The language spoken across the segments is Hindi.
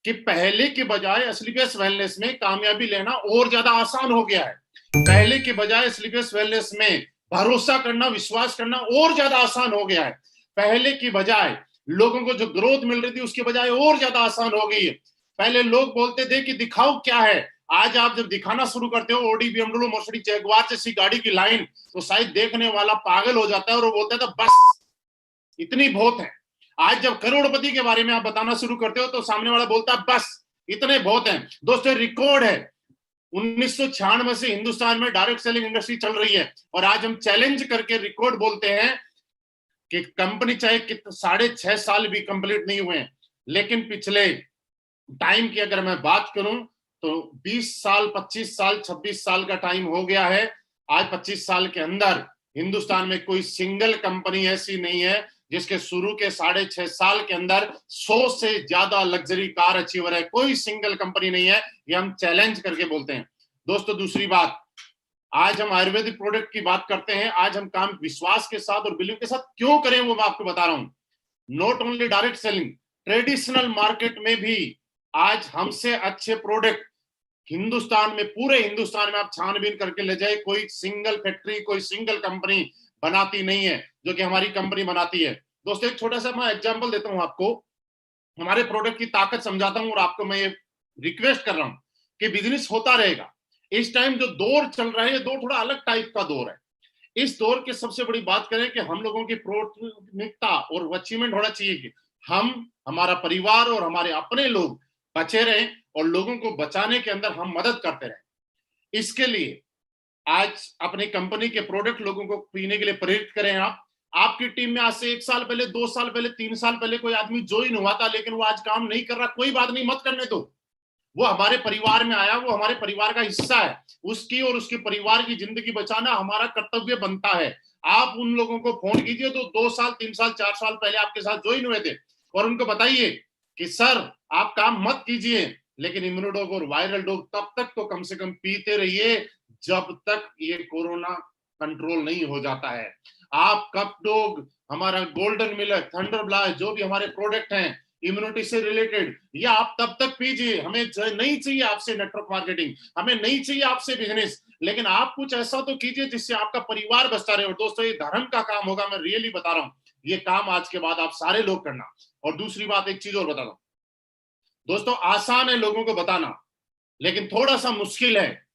कि पहले के बजाय स्लीपियस वेलनेस में कामयाबी लेना और ज्यादा आसान हो गया है। पहले के बजाय स्लीपियस वेलनेस में भरोसा करना, विश्वास करना और ज्यादा आसान हो गया है। पहले की बजाय लोगों को जो ग्रोथ मिल रही थी उसके बजाय और ज्यादा आसान हो गई है। पहले लोग बोलते थे कि दिखाओ क्या है, आज आप जब दिखाना शुरू करते हो ऑडी, बीएमडब्ल्यू, मर्सिडीज, जैगुआर जैसी गाड़ी की लाइन, तो शायद देखने वाला पागल हो जाता है और वो बोलता है तो बस इतनी बहुत है। आज जब करोड़पति के बारे में आप बताना शुरू करते हो तो सामने वाला बोलता है बस इतने बहुत है। दोस्तों रिकॉर्ड है, 1996 से हिंदुस्तान में डायरेक्ट सेलिंग इंडस्ट्री चल रही है और आज हम चैलेंज करके रिकॉर्ड बोलते हैं कि कंपनी चाहे 6.5 साल भी कंप्लीट नहीं हुए, लेकिन पिछले टाइम की अगर मैं बात करूं तो 20 साल, 25 साल, 26 साल का टाइम हो गया है। आज 25 साल के अंदर हिंदुस्तान में कोई सिंगल कंपनी ऐसी नहीं है जिसके शुरू के 6.5 साल के अंदर 100 से ज्यादा लग्जरी कार अचीवर है। कोई सिंगल कंपनी नहीं है, ये हम चैलेंज करके बोलते हैं। दोस्तों दूसरी बात, आज हम आयुर्वेदिक प्रोडक्ट की बात करते हैं। आज हम काम विश्वास के साथ और बिलीव के साथ क्यों करें वो मैं आपको बता रहा हूं। Not only direct selling, traditional market में भी आज हमसे अच्छे प्रोडक्ट हिंदुस्तान में, पूरे हिंदुस्तान में आप छानबीन करके ले जाए, कोई सिंगल फैक्ट्री, कोई सिंगल कंपनी बनाती नहीं है जो कि हमारी कंपनी बनाती है। दोस्तों एक छोटा सा मैं एग्जांपल देता हूं आपको, हमारे प्रोडक्ट की ताकत समझाता हूं और आपको मैं ये रिक्वेस्ट कर रहा हूं कि बिजनेस होता रहेगा। इस टाइम जो दौर चल रहा है ये दौर थोड़ा अलग टाइप का दौर है। इस दौर की सबसे बड़ी बात करें कि हम लोगों की प्राथमिकता और अचीवमेंट होना चाहिए कि हम, हमारा परिवार और हमारे अपने लोग बचे रहें और लोगों को बचाने के अंदर हम मदद करते रहें। इसके लिए आज अपनी कंपनी के प्रोडक्ट लोगों को पीने के लिए प्रेरित करें। आप, आपकी टीम में आज से 1 साल पहले, 2 साल पहले, 3 साल पहले कोई आदमी ज्वाइन हुआ था लेकिन वो आज काम नहीं कर रहा, कोई बात नहीं, मत करने दो। वो हमारे परिवार में आया, वो हमारे परिवार का हिस्सा है। उसकी और उसके परिवार की जिंदगी बचाना हमारा कर्तव्य बनता है। आप उन लोगों को फोन कीजिए तो 2 साल, 3 साल, 4 साल पहले आपके साथ ज्वाइन हुए थे और उनको बताइए कि सर आप काम मत कीजिए, लेकिन इम्यूनोडोग और वायरल डोग तब तक तो कम से कम पीते रहिए जब तक ये कोरोना कंट्रोल नहीं हो जाता है। आप कप डोग, हमारा गोल्डन मिलर, थंडर ब्लास्ट, जो भी हमारे प्रोडक्ट हैं इम्यूनिटी से रिलेटेड, ये आप तब तक पीजिए। हमें नहीं चाहिए आपसे नेटवर्क मार्केटिंग, हमें नहीं चाहिए आपसे बिजनेस, लेकिन आप कुछ ऐसा तो कीजिए जिससे आपका परिवार बचता रहे। और दोस्तों ये धर्म का काम होगा, मैं रियली बता रहा हूं, ये काम आज के बाद आप सारे लोग करना। और दूसरी बात, एक चीज और बता दूं दोस्तों, आसान है लोगों को बताना, लेकिन थोड़ा सा मुश्किल है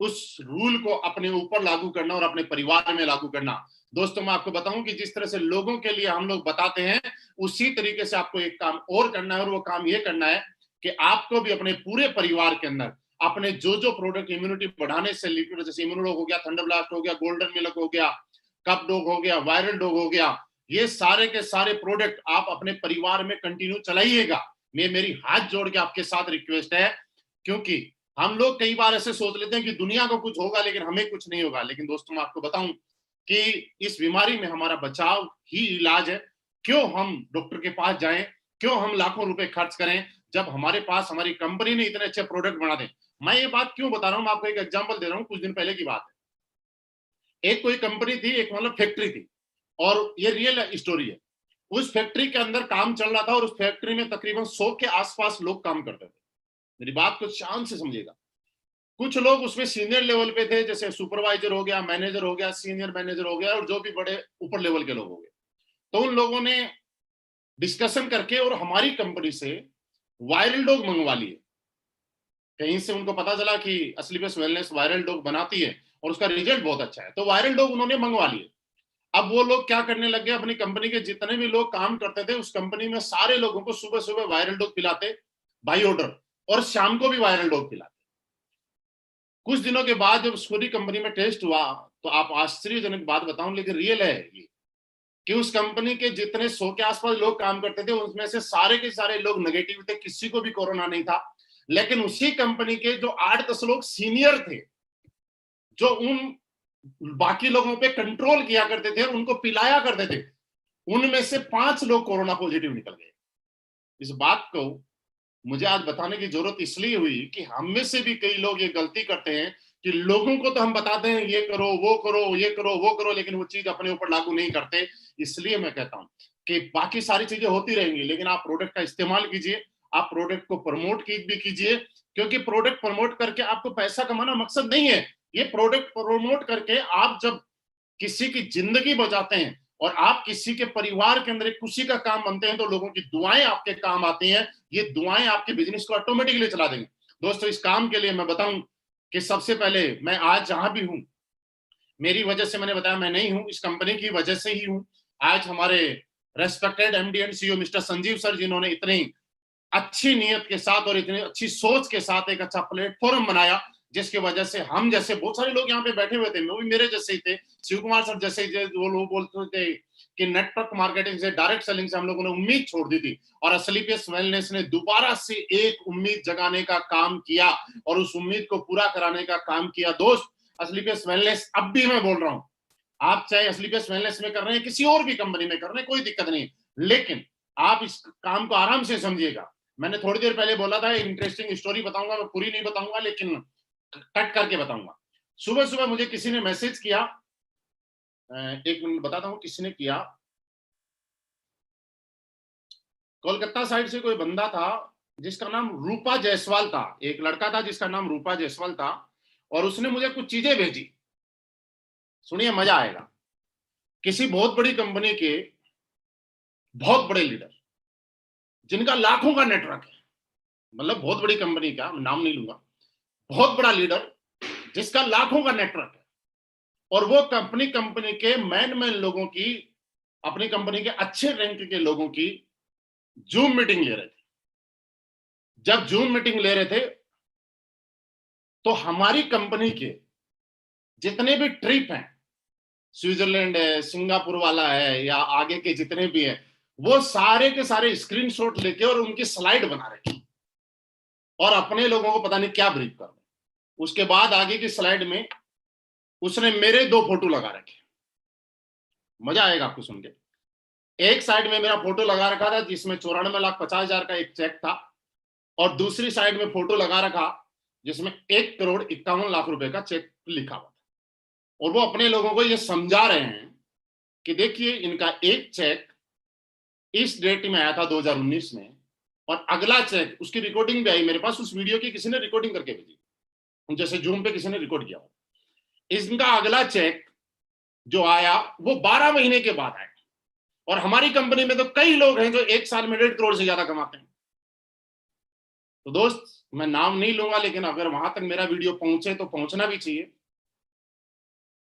उस रूल को अपने ऊपर लागू करना और अपने परिवार में लागू करना। दोस्तों मैं आपको बताऊं कि जिस तरह से लोगों के लिए हम लोग बताते हैं, उसी तरीके से आपको एक काम और करना है, और वो काम ये करना है कि आपको भी अपने पूरे परिवार के अंदर अपने जो जो प्रोडक्ट इम्यूनिटी बढ़ाने से रिलेटेड, जैसे इम्यूनोडोग हो गया, थंडर ब्लास्ट हो गया, गोल्डन मिल्क हो गया, कप डॉग हो गया, वायरल डॉग हो गया, ये सारे के सारे प्रोडक्ट आप अपने परिवार में कंटिन्यू चलाइएगा। मेरी हाथ जोड़ के आपके साथ रिक्वेस्ट है, क्योंकि हम लोग कई बार ऐसे सोच लेते हैं कि दुनिया को कुछ होगा लेकिन हमें कुछ नहीं होगा। लेकिन दोस्तों मैं आपको बताऊं कि इस बीमारी में हमारा बचाव ही इलाज है। क्यों हम डॉक्टर के पास जाएं, क्यों हम लाखों रुपए खर्च करें जब हमारे पास हमारी कंपनी ने इतने अच्छे प्रोडक्ट बना दे। मैं ये बात क्यों बता रहा हूं, मैं आपको एक एग्जांपल दे रहा हूं। कुछ दिन पहले की बात है, एक कोई कंपनी थी, एक मतलब फैक्ट्री थी, और ये रियल स्टोरी है। उस फैक्ट्री के अंदर काम चल रहा था और उस फैक्ट्री में तकरीबन 100 के आसपास लोग काम करते थे। मेरी बात को शान से समझिएगा। कुछ लोग उसमें सीनियर लेवल पे थे, जैसे सुपरवाइजर हो गया, मैनेजर हो गया, सीनियर मैनेजर हो गया, और जो भी बड़े ऊपर लेवल के लोग हो गए। तो उन लोगों ने डिस्कशन करके और हमारी कंपनी से वायरल डॉग मंगवा लिए। कहीं से उनको पता चला कि असली बेस्ट वेलनेस वायरल डॉग बनाती है और उसका रिजल्ट बहुत अच्छा है, तो वायरल डॉग उन्होंने मंगवा लिए। अब वो लोग क्या करने लगे, अपनी कंपनी के जितने भी लोग काम करते थे उस कंपनी में सारे लोगों को सुबह सुबह वायरल डॉग पिलाते बाई ऑर्डर, और शाम को भी वायरल डॉग पिलाते। कुछ दिनों के बाद जब पूरी कंपनी में टेस्ट हुआ तो आप आश्चर्यजनक बात बताऊं, लेकिन रियल है ये, कि उस कंपनी के जितने 100 के आसपास लोग काम करते थे उसमें से सारे के सारे लोग नेगेटिव थे, किसी को भी कोरोना नहीं था। लेकिन उसी कंपनी के जो 8-10 लोग सीनियर थे, जो उन बाकी लोगों पे कंट्रोल किया करते थे, उनको पिलाया करते थे, उनमें से 5 लोग कोरोना पॉजिटिव निकल गए। इस बात को मुझे आज बताने की जरूरत इसलिए हुई कि हम में से भी कई लोग ये गलती करते हैं कि लोगों को तो हम बताते हैं ये करो, वो करो, ये करो, वो करो, लेकिन वो चीज अपने ऊपर लागू नहीं करते। इसलिए मैं कहता हूं कि बाकी सारी चीजें होती रहेंगी, लेकिन आप प्रोडक्ट का इस्तेमाल कीजिए, आप प्रोडक्ट को प्रमोट भी कीजिए, क्योंकि प्रोडक्ट प्रमोट करके आपको पैसा कमाना मकसद नहीं है। ये प्रोडक्ट प्रमोट करके आप जब किसी की जिंदगी बचाते हैं और आप किसी के परिवार के अंदर एक खुशी का काम बनते हैं, तो लोगों की दुआएं आपके काम आती हैं। ये दुआएं आपके बिजनेस को ऑटोमेटिकली चला देंगे। दोस्तों, इस काम के लिए मैं बताऊं कि सबसे पहले मैं आज जहां भी हूं, मेरी वजह से, मैंने बताया मैं नहीं हूं, इस कंपनी की वजह से ही हूं। आज हमारे respected MD and CEO mister Sanjeev sir, जिन्होंने इतनी अच्छी नीयत के साथ और इतनी अच्छी सोच के साथ एक अच्छा प्लेटफॉर्म बनाया, जिसकी वजह से हम जैसे बहुत सारे लोग यहाँ पे बैठे हुए थे, वो भी मेरे जैसे ही थे, शिव कुमार सर जैसे ही, वो लोग बोलते थे कि नेटवर्क मार्केटिंग से, डायरेक्ट सेलिंग से हम लोगों ने उम्मीद छोड़ दी थी, और असलीपियस वेलनेस ने दोबारा से एक उम्मीद जगाने का काम किया और उस उम्मीद को पूरा कराने का काम किया। दोस्त, असलीपियस वेलनेस, अब भी मैं बोल रहा हूं, आप चाहे असलीपियस वेलनेस में कर रहे हैं, किसी और भी कंपनी में कर रहे हैं, कोई दिक्कत नहीं, लेकिन आप इस काम को आराम से समझिएगा। मैंने थोड़ी देर पहले बोला था इंटरेस्टिंग स्टोरी बताऊंगा, मैं पूरी नहीं बताऊंगा लेकिन कट करके बताऊंगा। सुबह सुबह मुझे किसी ने मैसेज किया, एक मिनट बताता हूं किसी ने किया। कोलकाता साइड से कोई बंदा था जिसका नाम रूपा जायसवाल था, एक लड़का था जिसका नाम रूपा जायसवाल था, और उसने मुझे कुछ चीजें भेजी। सुनिए, मजा आएगा। किसी बहुत बड़ी कंपनी के बहुत बड़े लीडर, जिनका लाखों का नेटवर्क है, मतलब बहुत बड़ी कंपनी का, नाम नहीं लूंगा, बहुत बड़ा लीडर जिसका लाखों का नेटवर्क है, और वो कंपनी के मैन लोगों की, अपनी कंपनी के अच्छे रैंक के लोगों की जूम मीटिंग ले रहे थे। जब जूम मीटिंग ले रहे थे, तो हमारी कंपनी के जितने भी ट्रिप हैं, स्विट्जरलैंड है, सिंगापुर वाला है, या आगे के जितने भी हैं, वो सारे के सारे स्क्रीनशॉट लेके और उनकी स्लाइड बना रहे थे और अपने लोगों को पता नहीं क्या ब्रीफ कर रहे। उसके बाद आगे की स्लाइड में उसने मेरे 2 फोटो लगा रखे। मजा आएगा आपको सुन के। एक साइड में मेरा फोटो लगा रखा था जिसमें 94,50,000 का एक चेक था, और दूसरी साइड में फोटो लगा रखा जिसमें 1,51,00,000 रुपए का चेक लिखा हुआ था। और वो अपने लोगों को ये समझा रहे हैं कि देखिए, इनका एक चेक इस डेट में आया था 2019 में, और अगला चेक, उसकी रिकॉर्डिंग भी आई मेरे पास, उस वीडियो की किसी ने रिकॉर्डिंग करके भेजी, जैसे जूम पे किसी ने रिकॉर्ड किया हो। इनका अगला चेक जो आया वो 12 महीने के बाद आया, और हमारी कंपनी में तो कई लोग हैं जो एक साल में 1.5 करोड़ से ज्यादा कमाते हैं। तो दोस्त, मैं नाम नहीं लूंगा, लेकिन अगर वहां तक मेरा वीडियो पहुंचे तो पहुंचना भी चाहिए।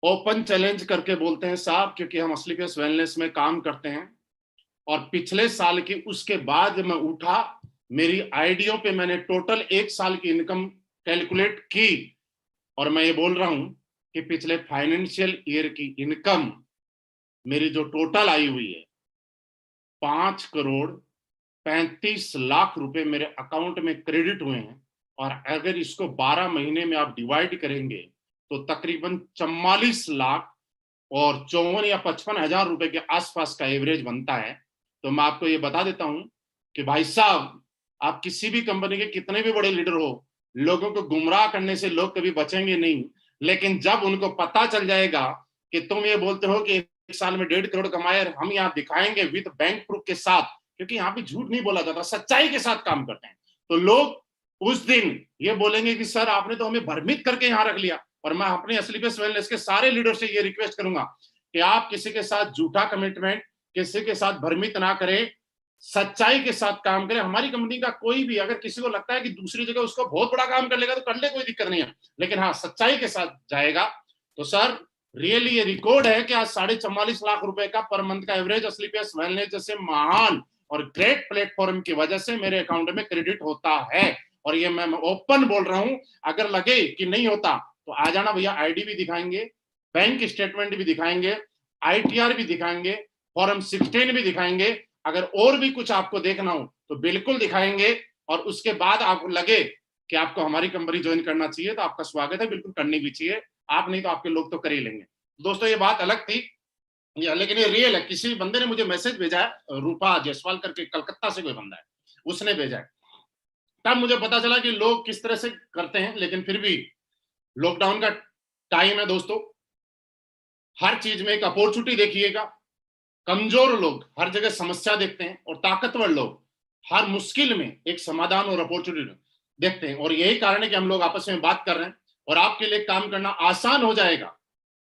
ओपन चैलेंज करके बोलते हैं साहब, क्योंकि हम असलीपियस वेलनेस में काम करते हैं, और पिछले साल की, उसके बाद मैं उठा, मेरी आईडियो पे मैंने टोटल एक साल की इनकम कैलकुलेट की, और मैं ये बोल रहा हूं कि पिछले फाइनेंशियल ईयर की इनकम मेरी जो टोटल आई हुई है, 5,35,00,000 रुपए मेरे अकाउंट में क्रेडिट हुए हैं। और अगर इसको 12 महीने में आप डिवाइड करेंगे तो तकरीबन 44,00,000 और 54 या 55,000 रुपए के आसपास का एवरेज बनता है। तो मैं आपको ये बता देता हूं कि भाई साहब, आप किसी भी कंपनी के कितने भी बड़े लीडर हो, लोगों को गुमराह करने से लोग कभी बचेंगे नहीं, लेकिन जब उनको पता चल जाएगा कि तुम ये बोलते हो कि एक साल में 1.5 करोड़ कमाए, हम यहाँ दिखाएंगे विद बैंक प्रूफ के साथ, क्योंकि यहाँ पे झूठ नहीं बोला जाता, सच्चाई के साथ काम करते हैं, तो लोग उस दिन ये बोलेंगे कि सर आपने तो हमें भ्रमित करके यहाँ रख लिया। और मैं अपने असलीपियस वेलनेस के सारे लीडर से ये रिक्वेस्ट करूंगा कि आप किसी के साथ झूठा कमिटमेंट, किसी के साथ भ्रमित ना करें, सच्चाई के साथ काम करें। हमारी कंपनी का कोई भी, अगर किसी को लगता है कि दूसरी जगह उसको बहुत बड़ा काम कर लेगा तो कर ले, कोई दिक्कत नहीं है, लेकिन हाँ, सच्चाई के साथ जाएगा। तो सर, रियली ये रिकॉर्ड है कि आज 44,50,000 रुपए का पर मंथ का एवरेज असलीपियस वेलनेस जैसे महान और ग्रेट प्लेटफॉर्म की वजह से मेरे अकाउंट में क्रेडिट होता है। और ये मैं ओपन बोल रहा हूं, अगर लगे कि नहीं होता तो आ जाना भैया, आईडी भी दिखाएंगे, बैंक स्टेटमेंट भी दिखाएंगे, आईटीआर भी दिखाएंगे, फॉर्म 16 भी दिखाएंगे, अगर और भी कुछ आपको देखना हो तो बिल्कुल दिखाएंगे। और उसके बाद आपको लगे कि आपको हमारी कंपनी ज्वाइन करना चाहिए तो आपका स्वागत है, बिल्कुल करनी भी चाहिए। आप नहीं तो आपके लोग तो कर ही लेंगे। दोस्तों, ये बात अलग थी, लेकिन ये रियल है। किसी बंदे ने मुझे मैसेज भेजा है, रूपा जायसवाल करके, कलकत्ता से कोई बंदा है, उसने भेजा है। तब मुझे पता चला कि लोग किस तरह से करते हैं, लेकिन फिर भी लॉकडाउन का टाइम है दोस्तों, हर चीज में एक अपॉर्चुनिटी देखिएगा। कमजोर लोग हर जगह समस्या देखते हैं, और ताकतवर लोग हर मुश्किल में एक समाधान और अपॉर्चुनिटी देखते हैं, और यही कारण है कि हम लोग आपस में बात कर रहे हैं। और आपके लिए काम करना आसान हो जाएगा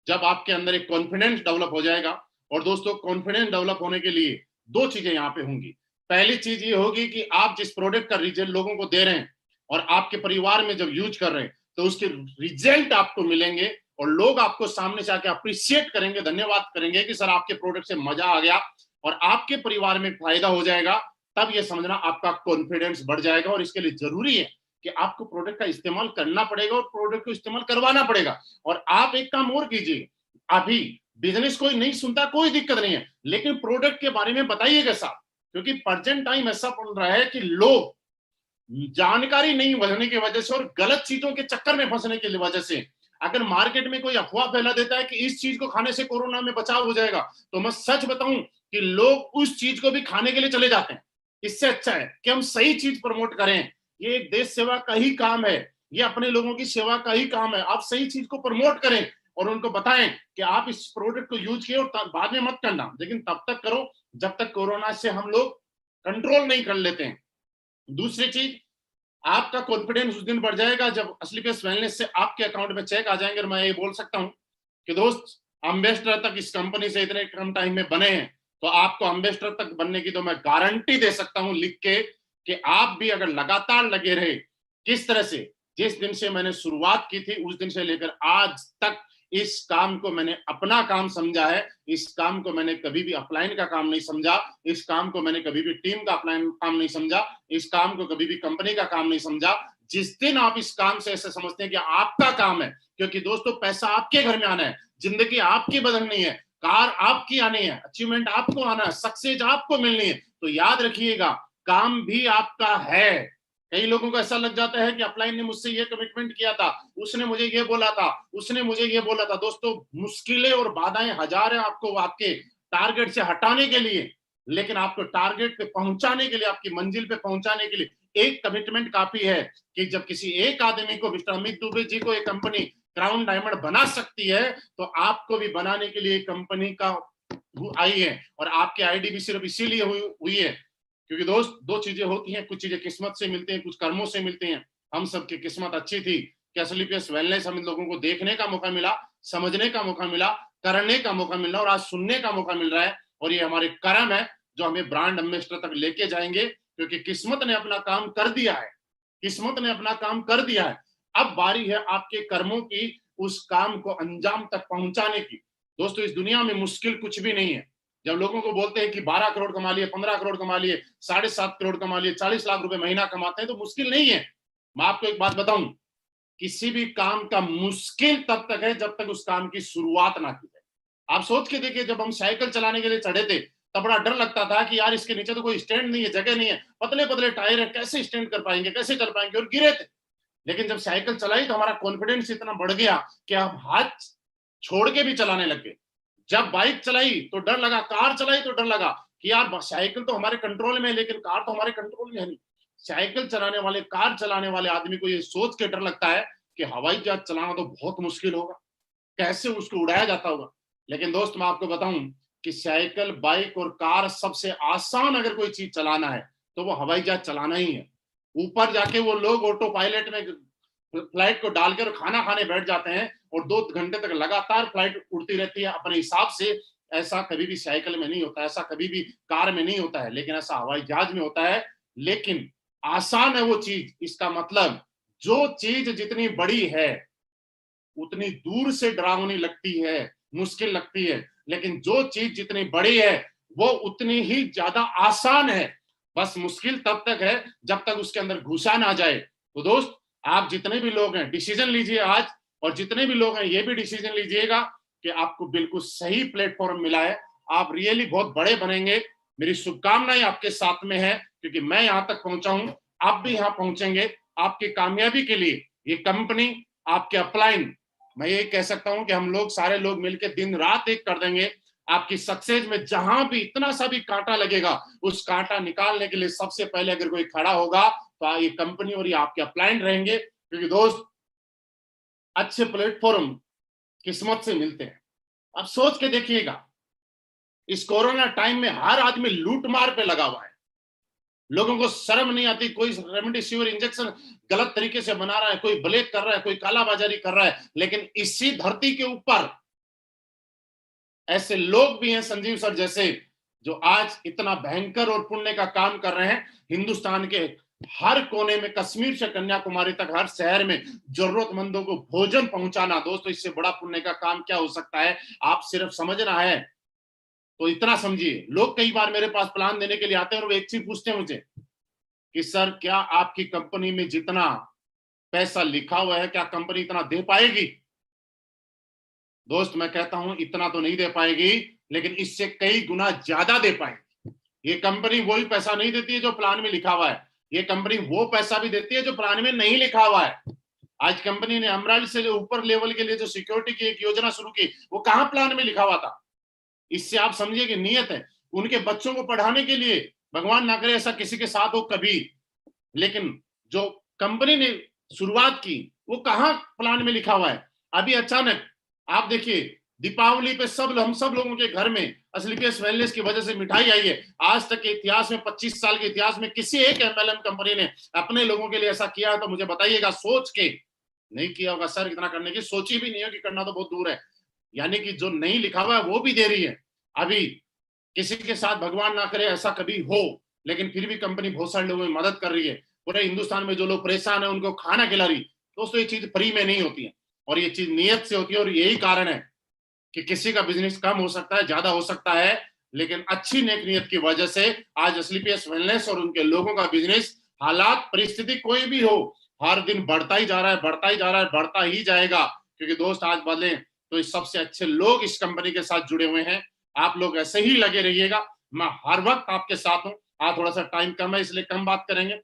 जब आपके अंदर एक कॉन्फिडेंस डेवलप हो जाएगा। और दोस्तों, कॉन्फिडेंस डेवलप होने के लिए दो चीजें यहाँ पे होंगी। पहली चीज ये होगी कि आप जिस प्रोडक्ट का रिजल्ट लोगों को दे रहे हैं और आपके परिवार में जब यूज कर रहे हैं तो उसके रिजल्ट आपको मिलेंगे, और लोग आपको सामने से आके अप्रिशिएट करेंगे, धन्यवाद करेंगे कि सर आपके प्रोडक्ट से मजा आ गया, और आपके परिवार में फायदा हो जाएगा। तब ये समझना आपका कॉन्फिडेंस बढ़ जाएगा। और इसके लिए जरूरी है कि आपको प्रोडक्ट का इस्तेमाल करना पड़ेगा और प्रोडक्ट को इस्तेमाल करवाना पड़ेगा। और आप एक काम और कीजिए, अभी बिजनेस कोई नहीं सुनता, कोई दिक्कत नहीं है, लेकिन प्रोडक्ट के बारे में बताइएगा साहब, क्योंकि प्रेजेंट टाइम ऐसा पड़ रहा है कि लोग जानकारी नहीं होने की वजह से और गलत चीजों के चक्कर में फंसने की वजह से, अगर मार्केट में कोई अफवाह फैला देता है कि इस चीज को खाने से कोरोना में बचाव हो जाएगा, तो मैं सच बताऊं कि लोग उस चीज को भी खाने के लिए चले जाते हैं। इससे अच्छा है कि हम सही चीज प्रमोट करें। ये एक देश सेवा का ही काम है, ये अपने लोगों की सेवा का ही काम है। आप सही चीज को प्रमोट करें और उनको बताएं कि आप इस प्रोडक्ट को यूज किए, और बाद में मत करना, लेकिन तब तक करो जब तक कोरोना से हम लोग कंट्रोल नहीं कर लेते हैं। दूसरी चीज, आपका कॉन्फिडेंस उस दिन बढ़ जाएगा जब असली बेस्ट वेलनेस से आपके अकाउंट में चेक आ जाएंगे। और मैं ये बोल सकता हूं कि दोस्त, एम्बेसडर तक इस कंपनी से इतने कम टाइम में बने हैं, तो आपको एम्बेसडर तक बनने की तो मैं गारंटी दे सकता हूं लिख के, कि आप भी अगर लगातार लगे रहे, किस तरह से जिस दिन से मैंने शुरुआत की थी उस दिन से लेकर आज तक इस काम को मैंने अपना काम समझा है। इस काम को मैंने कभी भी अपलाइन का काम नहीं समझा, इस काम को मैंने कभी भी टीम का अपलाइन काम नहीं समझा, इस काम को कभी भी कंपनी का काम नहीं समझा। जिस दिन आप इस काम से ऐसे समझते हैं कि आपका काम है, क्योंकि दोस्तों पैसा आपके घर में आना है, जिंदगी आपकी बदलनी है, कार आपकी आनी है, अचीवमेंट आपको आना है, सक्सेस आपको मिलनी है, तो याद रखिएगा काम भी आपका है। कई लोगों को ऐसा लग जाता है कि अपलाइन ने मुझसे ये कमिटमेंट किया था, उसने मुझे ये बोला था, उसने मुझे ये बोला था। दोस्तों, मुश्किलें और बाधाएं हजार हैं आपको आपके टारगेट से हटाने के लिए, लेकिन आपको टारगेट पे पहुंचाने के लिए, आपकी मंजिल पे पहुंचाने के लिए एक कमिटमेंट काफी है। कि जब किसी एक आदमी को, मिस्टर अमित दुबे जी को, एक कंपनी क्राउन डायमंड बना सकती है, तो आपको भी बनाने के लिए कंपनी का आई है। और आपकी आईडी भी सिर्फ इसीलिए हुई है क्योंकि दोस्त, दो चीजें होती हैं, कुछ चीजें किस्मत से मिलती हैं, कुछ कर्मों से मिलती हैं। हम सबकी किस्मत अच्छी थी कि असली पेस वेलनेस हम लोगों को देखने का मौका मिला, समझने का मौका मिला, करने का मौका मिला, और आज सुनने का मौका मिल रहा है। और ये हमारे कर्म है जो हमें ब्रांड एम्बेसडर तक लेके जाएंगे, क्योंकि किस्मत ने अपना काम कर दिया है, किस्मत ने अपना काम कर दिया है। अब बारी है आपके कर्मों की उस काम को अंजाम तक पहुंचाने की। दोस्तों, इस दुनिया में मुश्किल कुछ भी नहीं है। जब लोगों को बोलते हैं कि 12 करोड़ कमा लिए, 15 करोड़ कमा लिए, 7.5 करोड़ कमा लिए, 40 लाख रुपए महीना कमाते हैं, तो मुश्किल नहीं है। मैं आपको एक बात बताऊं, किसी भी काम का मुश्किल तब तक है जब तक उस काम की शुरुआत ना की जाए। आप सोच के देखिए, जब हम साइकिल चलाने के लिए चढ़े थे तब बड़ा डर लगता था कि यार इसके नीचे तो कोई स्टैंड नहीं है, जगह नहीं है, पतले पतले टायर है, कैसे स्टैंड कर पाएंगे, कैसे चल पाएंगे, और गिरे थे। लेकिन जब साइकिल चलाई तो हमारा कॉन्फिडेंस इतना बढ़ गया कि हम हाथ छोड़ के भी चलाने लग गए। जब बाइक चलाई तो डर लगा, कार चलाई तो डर लगा कि यार साइकिल तो हमारे कंट्रोल में है, लेकिन कार तो हमारे कंट्रोल में है नहीं। साइकिल चलाने वाले, कार चलाने वाले आदमी को ये सोच के डर लगता है कि हवाई जहाज चलाना तो बहुत मुश्किल होगा, कैसे उसको उड़ाया जाता होगा। लेकिन दोस्त, मैं आपको बताऊं कि साइकिल, बाइक और कार सबसे आसान अगर कोई चीज चलाना है तो वो हवाई जहाज चलाना ही है। ऊपर जाके वो लोग ऑटो पायलट में फ्लाइट को डालकर खाना खाने बैठ जाते हैं और 2 घंटे तक लगातार फ्लाइट उड़ती रहती है अपने हिसाब से। ऐसा कभी भी साइकिल में नहीं होता, ऐसा कभी भी कार में नहीं होता है, लेकिन ऐसा हवाई जहाज में होता है। लेकिन आसान है वो चीज, इसका मतलब जो चीज जितनी बड़ी है उतनी दूर से डरावनी लगती है, मुश्किल लगती है, लेकिन जो चीज जितनी बड़ी है वो उतनी ही ज्यादा आसान है। बस मुश्किल तब तक है जब तक उसके अंदर घुसा ना जाए। तो दोस्त, आप जितने भी लोग हैं डिसीजन लीजिए आज, और जितने भी लोग हैं ये भी डिसीजन लीजिएगा कि आपको बिल्कुल सही प्लेटफॉर्म मिला है, आप रियली बहुत बड़े बनेंगे। मेरी शुभकामनाएं आपके साथ में है, क्योंकि मैं यहां तक पहुंचा हूं, आप भी यहां पहुंचेंगे। आपकी कामयाबी के लिए ये कंपनी, आपके अपलाइन, मैं ये कह सकता हूं कि हम लोग सारे लोग मिलकर दिन रात एक कर देंगे। आपकी सक्सेस में जहां भी इतना सा भी कांटा लगेगा, उस कांटा निकालने के लिए सबसे पहले अगर कोई खड़ा होगा तो ये कंपनी और ये आपके अपलाइन रहेंगे। क्योंकि दोस्त, अच्छे प्लेटफॉर्म किस्मत से मिलते हैं। आप सोच के देखिएगा, इस कोरोना टाइम में हर आदमी लूट मार पे लगा हुआ है। लोगों को शर्म नहीं आती, कोई रेमडेसिविर इंजेक्शन गलत तरीके से बना रहा है, कोई ब्लैक कर रहा है, कोई कालाबाजारी कर रहा है, लेकिन इसी धरती के ऊपर ऐसे लोग भी हैं संजीव सर जैसे, जो आज इतना भयंकर और पुण्य का काम कर रहे हैं। हिंदुस्तान के हर कोने में, कश्मीर से कन्याकुमारी तक हर शहर में जरूरतमंदों को भोजन पहुंचाना, दोस्तों इससे बड़ा पुण्य का काम क्या हो सकता है। आप सिर्फ समझना है तो इतना समझिए। लोग कई बार मेरे पास प्लान देने के लिए आते हैं और वो एक चीज पूछते हैं मुझे कि सर क्या आपकी कंपनी में जितना पैसा लिखा हुआ है, क्या कंपनी इतना दे पाएगी। दोस्त मैं कहता हूं इतना तो नहीं दे पाएगी, लेकिन इससे कई गुना ज्यादा दे पाएगी। ये कंपनी वही पैसा नहीं देती है जो प्लान में लिखा हुआ है, ये कंपनी वो पैसा भी देती है जो प्लान में नहीं लिखा हुआ है। आज कंपनी ने एमराल्ड से ऊपर लेवल के लिए जो सिक्योरिटी की एक योजना शुरू की, वो कहां प्लान में लिखा हुआ था। इससे आप समझिए कि नियत है। उनके बच्चों को पढ़ाने के लिए, भगवान ना करे ऐसा किसी के साथ हो कभी, लेकिन जो कंपनी ने शुरुआत की वो कहां प्लान में लिखा हुआ है। अभी अचानक आप देखिए दीपावली पे हम सब लोगों के घर में एस्क्लेपियस वेलनेस की वजह से मिठाई आई है। आज तक के इतिहास में, 25 साल के इतिहास में किसी एक एमएलएम कंपनी ने अपने लोगों के लिए ऐसा किया है तो मुझे बताइएगा। सोच के नहीं किया होगा सर, इतना करने की सोची भी नहीं है कि करना तो बहुत दूर है। यानी कि जो नहीं लिखा हुआ है वो भी दे रही है। अभी किसी के साथ भगवान ना करे ऐसा कभी हो, लेकिन फिर भी कंपनी बहुत सारे लोगों में मदद कर रही है। पूरे हिंदुस्तान में जो लोग परेशान है उनको खाना खिला रही। दोस्तों ये चीज फ्री में नहीं होती है, और ये चीज नियत से होती है। और यही कारण है कि किसी का बिजनेस कम हो सकता है, ज्यादा हो सकता है, लेकिन अच्छी नेक नियत की वजह से आज एस्क्लेपियस वेलनेस और उनके लोगों का बिजनेस, हालात परिस्थिति कोई भी हो, हर दिन बढ़ता ही जा रहा है, बढ़ता ही जा रहा है, बढ़ता ही जाएगा। क्योंकि दोस्त आज बदले तो इस सबसे अच्छे लोग इस कंपनी के साथ जुड़े हुए हैं। आप लोग ऐसे ही लगे रहिएगा, मैं हर वक्त आपके साथ हूं। आज थोड़ा सा टाइम कम है इसलिए कम बात करेंगे।